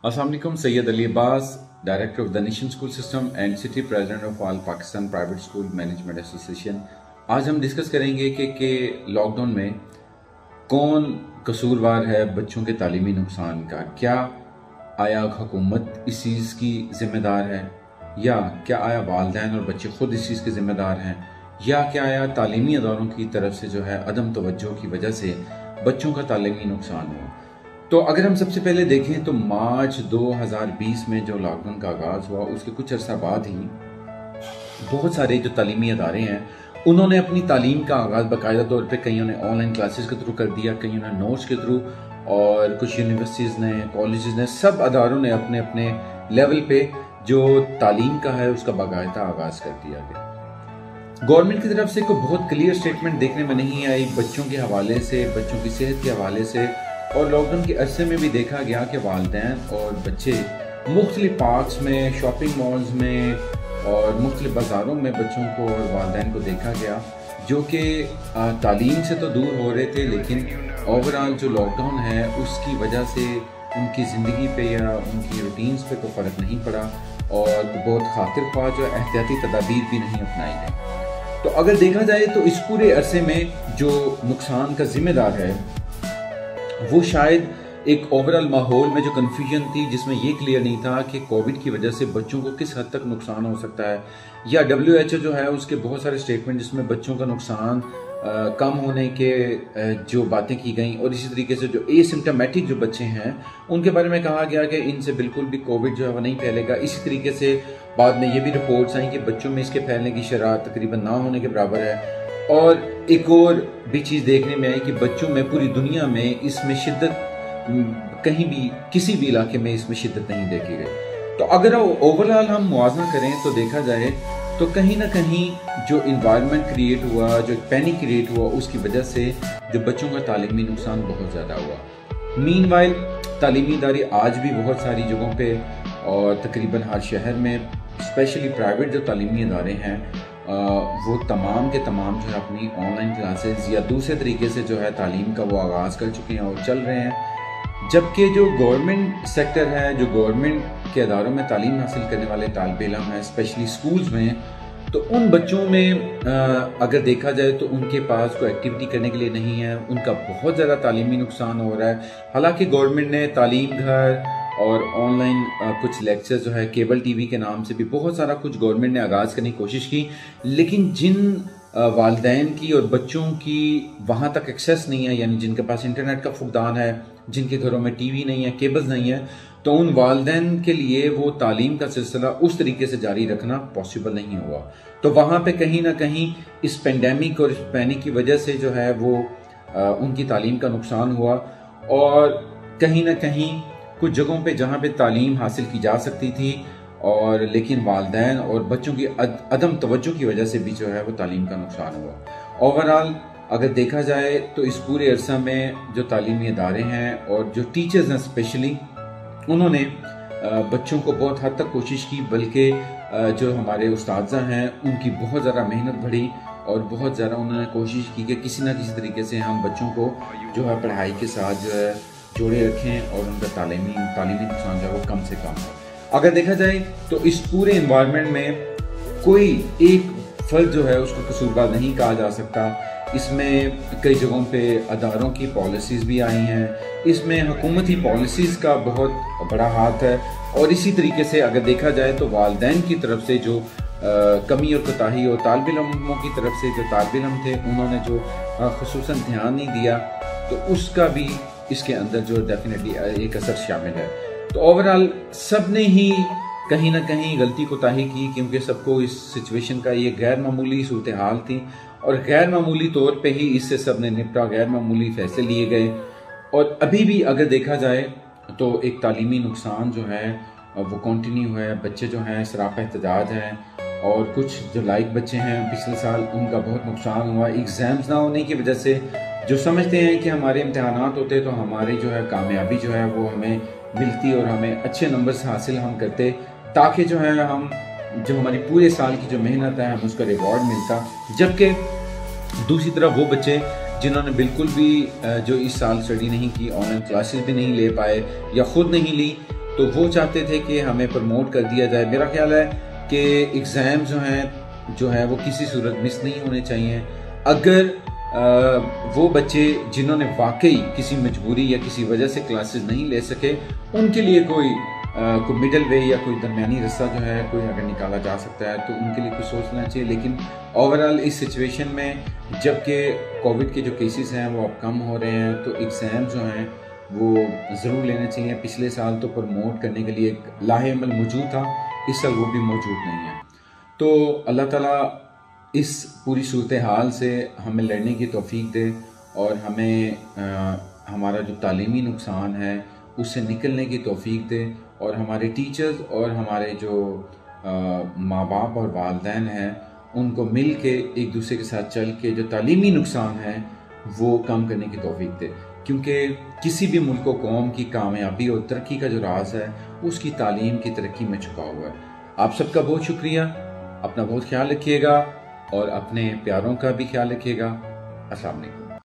अस्सलाम वालेकुम। Syed Ali Abbas, director of the nation school system and city president of all Pakistan private school management association. आज हम discuss करेंगे कि लॉकडाउन में कौन कसूरवार है बच्चों के तालीमी नुकसान का। क्या आया हुकूमत इस चीज़ की ज़िम्मेदार है, या क्या आया वालिदैन और बच्चे खुद इस चीज़ के ज़िम्मेदार हैं, या क्या आया तालीमी अदारों की तरफ से जो है अदम तवज्जो की वजह से बच्चों का तालीमी नुकसान हुआ। तो अगर हम सबसे पहले देखें तो मार्च 2020 में जो लॉकडाउन का आगाज़ हुआ उसके कुछ अर्सा बाद ही बहुत सारे जो तालीमी अदारे हैं उन्होंने अपनी तालीम का आगाज़ बाकायदा तौर पे कईयों ने ऑनलाइन क्लासेस के थ्रू कर दिया, कईयों ने नोट्स के थ्रू, और कुछ यूनिवर्सिटीज़ ने, कॉलेजेस ने, सब अदारों ने अपने अपने लेवल पे जो तालीम का है उसका बाकायदा आगाज़ कर दिया गया। गवर्नमेंट की तरफ से कोई बहुत क्लियर स्टेटमेंट देखने में नहीं आई बच्चों के हवाले से, बच्चों की सेहत के हवाले से। और लॉकडाउन के अरसे में भी देखा गया कि वालिदैन और बच्चे मुख्तलिफ पार्क्स में, शॉपिंग मॉल्स में और मुख्तलिफ बाज़ारों में बच्चों को और वालिदैन को देखा गया जो कि तालीम से तो दूर हो रहे थे, लेकिन ओवरऑल जो लॉकडाउन है उसकी वजह से उनकी ज़िंदगी पे या उनकी रूटीन्स पे कोई फ़र्क नहीं पड़ा और बहुत खातिर ख्वाह जो एहतियाती तदाबीर भी नहीं अपनाई गई। तो अगर देखा जाए तो इस पूरे अरसे में जो नुकसान का ज़िम्मेदार है वो शायद एक ओवरऑल माहौल में जो कन्फ्यूजन थी, जिसमें ये क्लियर नहीं था कि कोविड की वजह से बच्चों को किस हद तक नुकसान हो सकता है, या WHO जो है उसके बहुत सारे स्टेटमेंट जिसमें बच्चों का नुकसान कम होने के जो बातें की गई, और इसी तरीके से जो एसिम्प्टोमेटिक जो बच्चे हैं उनके बारे में कहा गया कि इनसे बिल्कुल भी कोविड जो है वो नहीं फैलेगा। इसी तरीके से बाद में ये भी रिपोर्ट्स आई कि बच्चों में इसके फैलने की शरह तकरीबन ना होने के बराबर है। और एक और भी चीज़ देखने में आई कि बच्चों में पूरी दुनिया में इसमें शिद्दत कहीं भी किसी भी इलाके में इसमें शिद्दत नहीं देखी गई। तो अगर ओवरऑल हम मुआवजा करें तो देखा जाए तो कहीं ना कहीं जो इन्वायरमेंट क्रिएट हुआ, जो पैनिक क्रिएट हुआ, उसकी वजह से जो बच्चों का तालीमी नुकसान बहुत ज़्यादा हुआ। मीनवाइल तालीमी इदारे आज भी बहुत सारी जगहों पे और तकरीबन हर शहर में स्पेशली प्राइवेट जो तालीमी इदारे हैं वो तमाम के तमाम जो है अपनी ऑनलाइन क्लासेस या दूसरे तरीके से जो है तालीम का वो आगाज़ कर चुके हैं और चल रहे हैं। जबकि जो गवर्नमेंट सेक्टर है, जो गवर्नमेंट के अदारों में तालीम हासिल करने वाले तालिब इल्म हैं स्पेशली स्कूल्स में, तो उन बच्चों में अगर देखा जाए तो उनके पास कोई एक्टिविटी करने के लिए नहीं है, उनका बहुत ज़्यादा तालीमी नुकसान हो रहा है। हालांकि गवर्नमेंट ने तालीम घर और ऑनलाइन कुछ लेक्चर जो है केबल टीवी के नाम से भी बहुत सारा कुछ गवर्नमेंट ने आगाज़ करने की कोशिश की, लेकिन जिन वालिदैन की और बच्चों की वहाँ तक एक्सेस नहीं है, यानी जिनके पास इंटरनेट का फुकदान है, जिनके घरों में टीवी नहीं है, केबल्स नहीं है, तो उन वालिदैन के लिए वो तालीम का सिलसिला उस तरीके से जारी रखना पॉसिबल नहीं हुआ। तो वहाँ पे कहीं ना कहीं इस पेंडेमिक और इस पैनिक की वजह से जो है वो उनकी तालीम का नुकसान हुआ। और कहीं ना कहीं कुछ जगहों पे जहाँ पे तालीम हासिल की जा सकती थी और लेकिन वालिदैन और बच्चों की अदम तवज्जो की वजह से भी जो है वो तालीम का नुकसान हुआ। ओवरऑल अगर देखा जाए तो इस पूरे अरसा में जो तालीमी इदारे हैं और जो टीचर्स हैं स्पेशली, उन्होंने बच्चों को बहुत हद तक कोशिश की, बल्कि जो हमारे उस्ताद हैं उनकी बहुत ज़्यादा मेहनत बढ़ी और बहुत ज़्यादा उन्होंने कोशिश की कि किसी ना किसी तरीके से हम बच्चों को जो है पढ़ाई के साथ जो है जोड़े रखें और उनका तालीमी नुकसान जो है वो कम से कम हो। अगर देखा जाए तो इस पूरे इन्वायरमेंट में कोई एक फर्द जो है उसको कसूरवार नहीं कहा जा सकता। इसमें कई जगहों पे अदारों की पॉलिसीज़ भी आई हैं, इसमें हुकूमती पॉलिसीज़ का बहुत बड़ा हाथ है, और इसी तरीके से अगर देखा जाए तो वालिदैन की तरफ से जो कमी और कोताही और तालिब इल्मों की तरफ से जो तालिब इल्म थे उन्होंने जो खुसूसन ध्यान नहीं दिया, तो उसका भी इसके अंदर जो डेफिनेटली एक असर शामिल है। तो ओवरऑल सब ने ही कहीं ना कहीं गलती कोताही की, क्योंकि सबको इस सिचुएशन का ये गैर मामूली सूरत हाल थी और गैर मामूली तौर पे ही इससे सब ने निपटा, गैर मामूली फैसले लिए गए। और अभी भी अगर देखा जाए तो एक तालीमी नुकसान जो है वो कंटिन्यू है। बच्चे जो हैं सरापा एहतजाज हैं, और कुछ जो लाइक बच्चे हैं पिछले साल उनका बहुत नुकसान हुआ एग्ज़ाम्स ना होने की वजह से, जो समझते हैं कि हमारे इम्तहानात होते तो हमारी जो है कामयाबी जो है वो हमें मिलती और हमें अच्छे नंबर्स हासिल हम करते, ताकि जो है हम जो हमारी पूरे साल की जो मेहनत है हम उसका रिवॉर्ड मिलता। जबकि दूसरी तरफ वो बच्चे जिन्होंने बिल्कुल भी जो इस साल स्टडी नहीं की, ऑनलाइन क्लासेस भी नहीं ले पाए या ख़ुद नहीं ली, تو وہ چاہتے تھے کہ ہمیں پروموٹ کر دیا جائے. میرا خیال ہے کہ ایگزام جو ہے وہ کسی صورت مس نہیں ہونے چاہیے. اگر وہ بچے جنہوں نے واقعی کسی مجبوری یا کسی وجہ سے کلاسز نہیں لے سکے, ان کے لیے کوئی مڈل وے یا کوئی درمیانی رستہ جو ہے کوئی اگر نکالا جا سکتا ہے تو ان کے لیے کچھ سوچنا چاہیے. لیکن اوورآل اس سچویشن میں جب کہ کووڈ کے جو کیسز ہیں وہ اب کم ہو رہے ہیں تو ایگزام جو ہیں وہ ضرور لینے چاہیے. پچھلے سال تو پروموٹ کرنے کے لیے ایک لاہ عمل موجود تھا, اس سال وہ بھی موجود نہیں ہے. تو اللہ تعالیٰ اس پوری صورتحال سے ہمیں لڑنے کی توفیق دے اور ہمیں ہمارا جو تعلیمی نقصان ہے اس سے نکلنے کی توفیق دے, اور ہمارے ٹیچرز اور ہمارے جو ماں باپ اور والدین ہیں ان کو مل کے ایک دوسرے کے ساتھ چل کے جو تعلیمی نقصان ہے وہ کم کرنے کی توفیق دے. کیونکہ کسی بھی ملک و قوم کی کامیابی اور ترقی کا جو راز ہے اس کی تعلیم کی ترقی میں چھپا ہوا ہے. آپ سب کا بہت شکریہ. اپنا بہت خیال رکھیے گا اور اپنے پیاروں کا بھی خیال رکھیے گا. السلام علیکم.